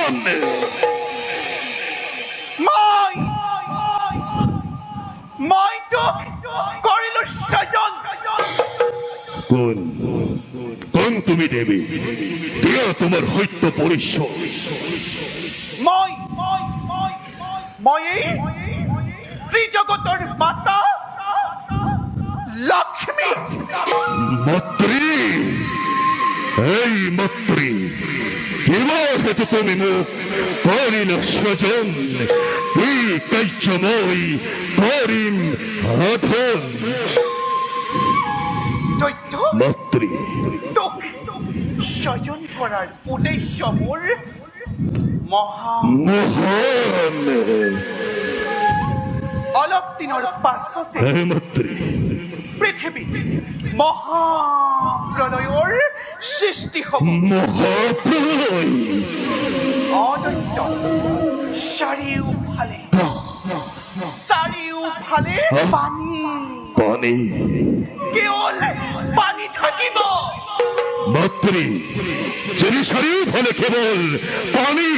স্বজন মই তো করিল স্বজন কোন কোন তুমি দেবী দিও তোমার হইত পরিচয় মই ত্রিজগতর মাতা লক্ষ্মী মত্রী এই মত্রী কেবল হেতু তুমি মুখ করিল স্বজন এই কার্যময় করিম আধন দৈত্য মত্রী তোক স্বজন করার উদ্দেশ্য মোর মহা মহান অলপ দিনৰ পাছতে হে মত্রী পৃথিৱীত মহাপ্ৰলয়ৰ সৃষ্টি হ'ব মহাপ্রলয় অদৈত্য চাৰিওফালে পানী পানি কেৱল পানী থাকিব মত্রী যদি শরীর ফলে কেবল পানি